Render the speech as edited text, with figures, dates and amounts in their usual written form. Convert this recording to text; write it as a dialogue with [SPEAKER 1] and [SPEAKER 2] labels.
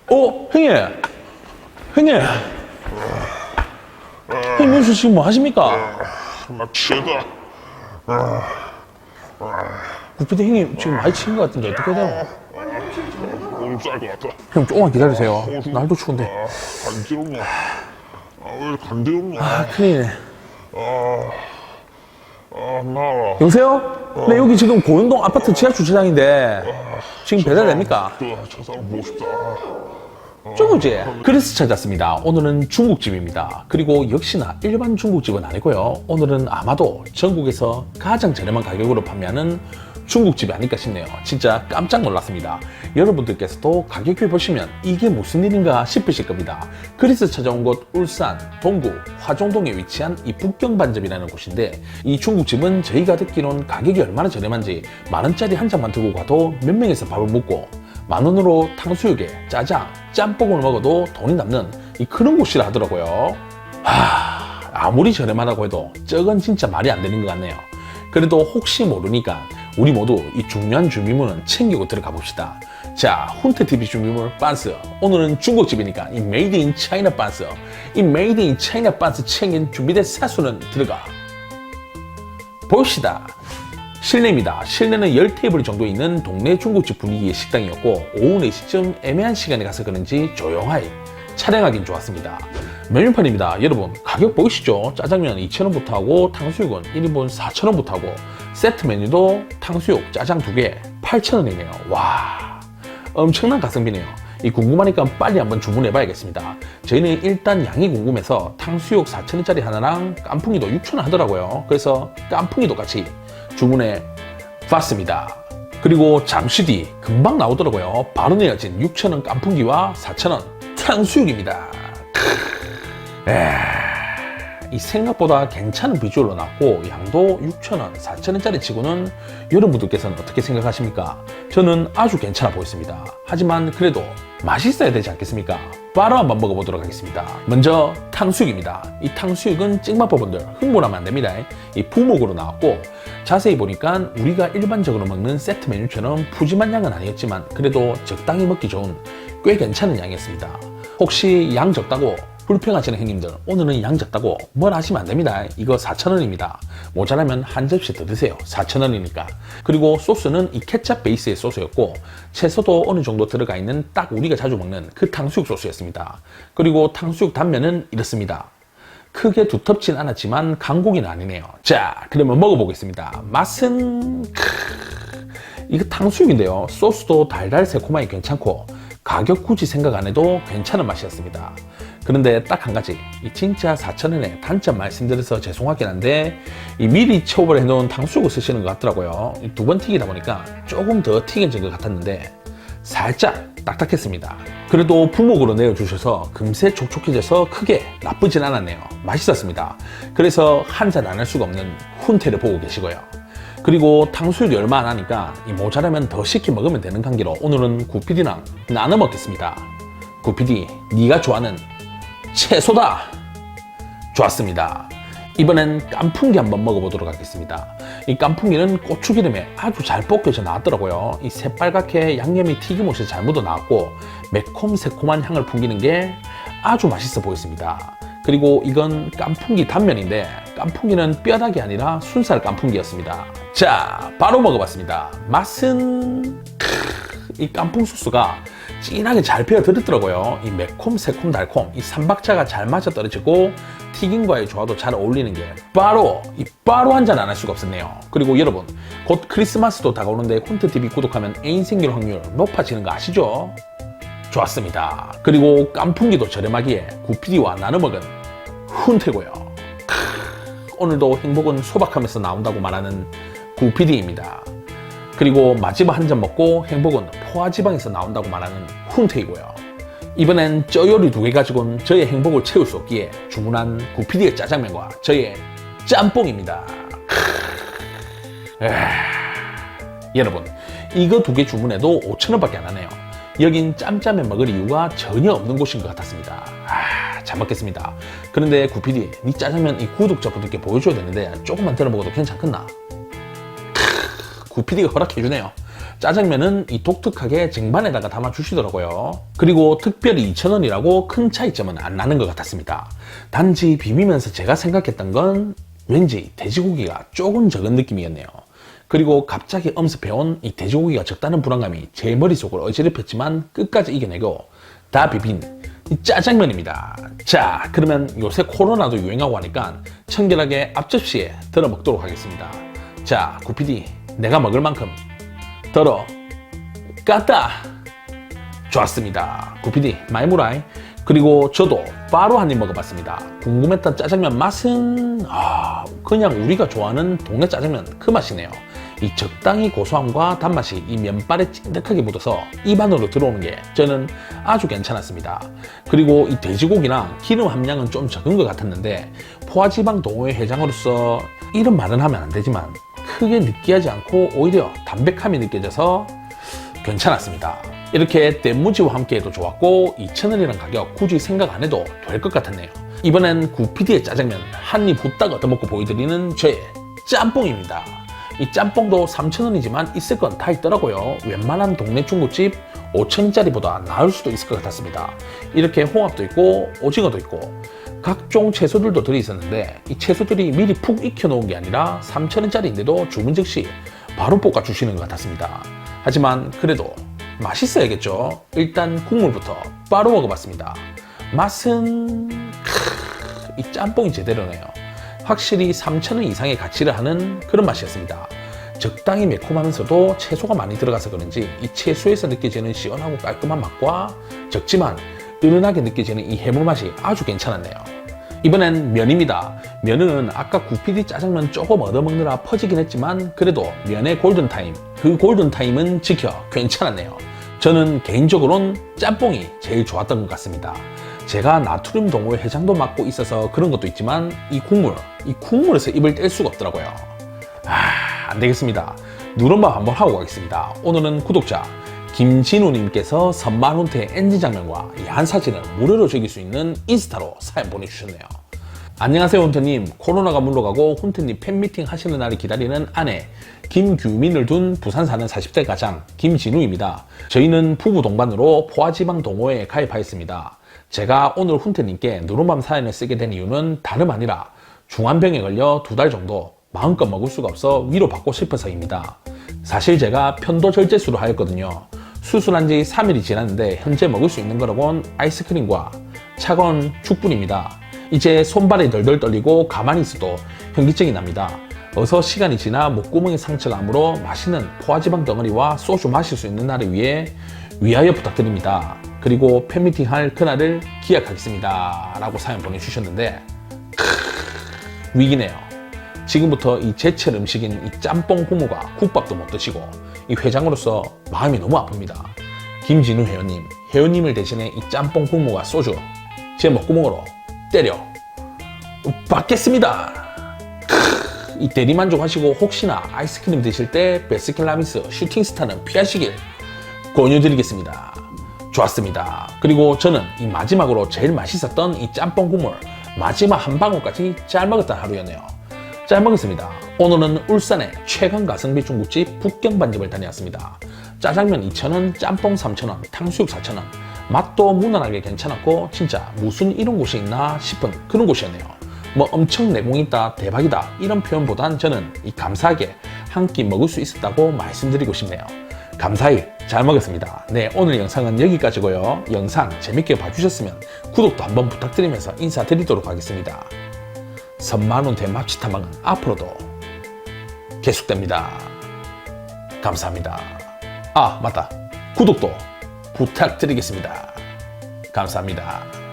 [SPEAKER 1] 형님! 형님! 형님 여기서 지금 뭐 하십니까?
[SPEAKER 2] 나 취했다.
[SPEAKER 1] 구피디 형님 지금 많이 치는 것 같은데 어떻게 해야 되나?
[SPEAKER 2] 오줌 쌀것 같다.
[SPEAKER 1] 형 조금만 기다리세요. 날도 추운데.
[SPEAKER 2] 간지럽냐? 왜 간지럽냐?
[SPEAKER 1] 큰일이네.
[SPEAKER 2] 나와.
[SPEAKER 1] 여보세요? 네, 여기 지금 고현동 아파트 지하 주차장인데 지금 배달됩니까?
[SPEAKER 2] 저 사람 보고 싶다.
[SPEAKER 1] 중국집. 그래서 찾았습니다. 오늘은 중국집입니다. 그리고 역시나 일반 중국집은 아니고요. 오늘은 아마도 전국에서 가장 저렴한 가격으로 판매하는 중국집이 아닐까 싶네요. 진짜 깜짝 놀랐습니다. 여러분들께서도 가격표 보시면 이게 무슨 일인가 싶으실 겁니다. 그래서 찾아온 곳 울산, 동구, 화종동에 위치한 이 북경반점이라는 곳인데 이 중국집은 저희가 듣기로는 가격이 얼마나 저렴한지 만원짜리 한 잔만 들고 가도 몇 명에서 밥을 먹고 만원으로 탕수육에 짜장, 짬뽕을 먹어도 돈이 남는 그런 곳이라 하더라고요. 아무리 저렴하다고 해도 저건 진짜 말이 안 되는 것 같네요. 그래도 혹시 모르니까 우리 모두 이 중요한 준비물은 챙기고 들어가 봅시다. 자, 훈트TV 준비물 빤스. 오늘은 중국집이니까 이 메이드 인 차이나 빤스. 이 메이드 인 차이나 빤스 챙긴 준비된 사수는 들어가 봅시다. 실내입니다. 실내는 10테이블 정도 있는 동네 중국집 분위기의 식당이었고 오후 4시쯤 애매한 시간에 가서 그런지 조용하게 촬영하긴 좋았습니다. 메뉴판입니다. 여러분 가격 보이시죠? 짜장면 2,000원부터 하고 탕수육은 1인분 4,000원부터 하고 세트 메뉴도 탕수육, 짜장 2개 8,000원이네요. 와, 엄청난 가성비네요. 이 궁금하니까 빨리 한번 주문해 봐야겠습니다. 저희는 일단 양이 궁금해서 탕수육 4,000원짜리 하나랑 깐풍기도 6,000원 하더라고요. 그래서 깐풍기도 같이 주문해 봤습니다. 그리고 잠시 뒤 금방 나오더라고요. 바로 내어진 6,000원 깐풍기와 4,000원 탕수육입니다. 이 생각보다 괜찮은 비주얼로 나왔고 양도 6,000원, 4,000원짜리 치고는 여러분들께서는 어떻게 생각하십니까? 저는 아주 괜찮아 보였습니다. 하지만 그래도 맛있어야 되지 않겠습니까? 바로 한번 먹어보도록 하겠습니다. 먼저 탕수육입니다. 이 탕수육은 찍맛법분들 흥분하면 안 됩니다. 이 부목으로 나왔고 자세히 보니까 우리가 일반적으로 먹는 세트 메뉴처럼 푸짐한 양은 아니었지만 그래도 적당히 먹기 좋은 꽤 괜찮은 양이었습니다. 혹시 양 적다고 불평하시는 형님들 오늘은 양 적다고 뭘 하시면 안 됩니다. 이거 4,000원입니다. 모자라면 한 접시 더 드세요. 4,000원이니까. 그리고 소스는 이 케첩 베이스의 소스였고 채소도 어느 정도 들어가 있는 딱 우리가 자주 먹는 그 탕수육 소스였습니다. 그리고 탕수육 단면은 이렇습니다. 크게 두텁진 않았지만 강고기는 아니네요. 자, 그러면 먹어보겠습니다. 맛은 이거 탕수육인데요. 소스도 달달 새콤하게 괜찮고 가격 굳이 생각 안 해도 괜찮은 맛이었습니다. 그런데 딱 한 가지, 이 진짜 4,000원에 단점 말씀드려서 죄송하긴 한데 이 미리 초벌해 놓은 탕수육을 쓰시는 것 같더라고요. 2번 튀기다 보니까 조금 더 튀겨진 것 같았는데 살짝 딱딱했습니다. 그래도 부목으로 내어주셔서 금세 촉촉해져서 크게 나쁘진 않았네요. 맛있었습니다. 그래서 한 잔 안 할 수가 없는 훈태를 보고 계시고요. 그리고 탕수육이 얼마 안 하니까 이 모자라면 더 시켜 먹으면 되는 관계로 오늘은 구피디랑 나눠 먹겠습니다. 구피디, 네가 좋아하는 채소다! 좋았습니다. 이번엔 깐풍기 한번 먹어보도록 하겠습니다. 이 깐풍기는 고추기름에 아주 잘 볶여져 나왔더라고요. 이 새빨갛게 양념이 튀김옷이 잘 묻어 나왔고 매콤 새콤한 향을 풍기는 게 아주 맛있어 보였습니다. 그리고 이건 깐풍기 단면인데 깐풍기는 뼈다귀 아니라 순살 깐풍기였습니다. 자, 바로 먹어봤습니다. 맛은 이 깐풍 소스가 진하게 잘 배어 들었더라고요. 이 매콤, 새콤, 달콤 이 삼박자가 잘 맞아 떨어지고 튀김과의 조화도 잘 어울리는 게 바로 한 잔 안 할 수가 없었네요. 그리고 여러분 곧 크리스마스도 다가오는데 훈트TV 구독하면 애인 생길 확률 높아지는 거 아시죠? 좋았습니다. 그리고 깐풍기도 저렴하기에 구피디와 나눠 먹은 훈태고요. 오늘도 행복은 소박하면서 나온다고 말하는 구피디입니다. 그리고 마지막 한 잔 먹고 행복은 포화지방에서 나온다고 말하는 훈태이고요. 이번엔 쪄요리 2개 가지고는 저의 행복을 채울 수 없기에 주문한 구피디의 짜장면과 저의 짬뽕입니다. 여러분 이거 2개 주문해도 5,000원밖에 안 하네요. 여긴 짬짜면 먹을 이유가 전혀 없는 곳인 것 같았습니다. 잘 먹겠습니다. 그런데 구피디 네 짜장면 이 구독자분들께 보여줘야 되는데 조금만 들어 먹어도 괜찮겠나? 구피디가 허락해주네요. 짜장면은 이 독특하게 쟁반에다가 담아 주시더라고요. 그리고 특별히 2,000원이라고 큰 차이점은 안 나는 것 같았습니다. 단지 비비면서 제가 생각했던 건 왠지 돼지고기가 조금 적은 느낌이었네요. 그리고 갑자기 엄습해온 이 돼지고기가 적다는 불안감이 제 머릿속을 어지럽혔지만 끝까지 이겨내고 다 비빈 이 짜장면입니다. 자, 그러면 요새 코로나도 유행하고 하니까 청결하게 앞접시에 덜어 먹도록 하겠습니다. 자, 구PD, 내가 먹을 만큼 덜어 깠다. 좋았습니다. 구PD, 많이 물어이. 그리고 저도 바로 한 입 먹어봤습니다. 궁금했던 짜장면 맛은 그냥 우리가 좋아하는 동네 짜장면 그 맛이네요. 이 적당히 고소함과 단맛이 이 면발에 찐득하게 묻어서 입 안으로 들어오는 게 저는 아주 괜찮았습니다. 그리고 이 돼지고기랑 기름 함량은 좀 적은 것 같았는데 포화지방 동호회 회장으로서 이런 말은 하면 안 되지만 크게 느끼하지 않고 오히려 담백함이 느껴져서 괜찮았습니다. 이렇게 댐무지와 함께 해도 좋았고 2,000원이란 가격 굳이 생각 안 해도 될 것 같았네요. 이번엔 구PD의 짜장면 한 입 후딱 얻어먹고 보여드리는 저의 짬뽕입니다. 이 짬뽕도 3,000원이지만 있을 건 다 있더라고요. 웬만한 동네 중국집 5,000원짜리보다 나을 수도 있을 것 같았습니다. 이렇게 홍합도 있고 오징어도 있고 각종 채소들도 들어있었는데 이 채소들이 미리 푹 익혀놓은 게 아니라 3,000원짜리인데도 주문 즉시 바로 볶아주시는 것 같았습니다. 하지만 그래도 맛있어야겠죠. 일단 국물부터 바로 먹어봤습니다. 맛은 이 짬뽕이 제대로네요. 확실히 3,000원 이상의 가치를 하는 그런 맛이었습니다. 적당히 매콤하면서도 채소가 많이 들어가서 그런지 이 채소에서 느껴지는 시원하고 깔끔한 맛과 적지만 은은하게 느껴지는 이 해물 맛이 아주 괜찮았네요. 이번엔 면입니다. 면은 아까 구PD 짜장면 조금 얻어먹느라 퍼지긴 했지만 그래도 면의 골든타임, 그 골든타임은 지켜 괜찮았네요. 저는 개인적으로는 짬뽕이 제일 좋았던 것 같습니다. 제가 나트륨 동호회 회장도 맡고 있어서 그런 것도 있지만 이 국물에서 입을 뗄 수가 없더라고요. 안 되겠습니다. 누른밥 한번 하고 가겠습니다. 오늘은 구독자 김진우님께서 선만훈태의 NG 장면과 야한 사진을 무료로 즐길 수 있는 인스타로 사연 보내주셨네요. 안녕하세요 훈태님. 코로나가 물러가고 훈태님 팬미팅 하시는 날을 기다리는 아내 김규민을 둔 부산 사는 40대 가장 김진우입니다. 저희는 부부 동반으로 포화지방 동호회에 가입하였습니다. 제가 오늘 훈태님께 누른밤 사연을 쓰게 된 이유는 다름 아니라 중환병에 걸려 2달 정도 마음껏 먹을 수가 없어 위로받고 싶어서입니다. 사실 제가 편도절제술을 하였거든요. 수술한 지 3일이 지났는데 현재 먹을 수 있는 거라곤 아이스크림과 차가운 죽뿐입니다. 이제 손발이 덜덜 떨리고 가만히 있어도 현기증이 납니다. 어서 시간이 지나 목구멍에 상처가 아물어 맛있는 포화지방 덩어리와 소주 마실 수 있는 날을 위해 위하여 부탁드립니다. 그리고 팬미팅 할 그날을 기약하겠습니다. 라고 사연 보내주셨는데 위기네요. 지금부터 이 제철 음식인 이 짬뽕 국물과 국밥도 못 드시고 이 회장으로서 마음이 너무 아픕니다. 김진우 회원님, 회원님을 대신해 이 짬뽕 국물과 소주 제 목구멍으로 때려 받겠습니다. 이 대리만족하시고 혹시나 아이스크림 드실 때 베스킨라빈스 슈팅스타는 피하시길 권유드리겠습니다. 좋았습니다. 그리고 저는 이 마지막으로 제일 맛있었던 이 짬뽕 국물 마지막 한 방울까지 잘 먹었던 하루였네요. 잘 먹었습니다. 오늘은 울산의 최강 가성비 중국집 북경반집을 다녀왔습니다. 짜장면 2,000원, 짬뽕 3,000원, 탕수육 4,000원. 맛도 무난하게 괜찮았고 진짜 무슨 이런 곳이 있나 싶은 그런 곳이었네요. 뭐 엄청 내공 있다, 대박이다 이런 표현보단 저는 이 감사하게 한 끼 먹을 수 있었다고 말씀드리고 싶네요. 감사히 잘 먹었습니다. 네, 오늘 영상은 여기까지고요. 영상 재밌게 봐주셨으면 구독도 한번 부탁드리면서 인사드리도록 하겠습니다. 선만훈태 맛집 탐방은 앞으로도 계속됩니다. 감사합니다. 아, 맞다. 구독도 부탁드리겠습니다. 감사합니다.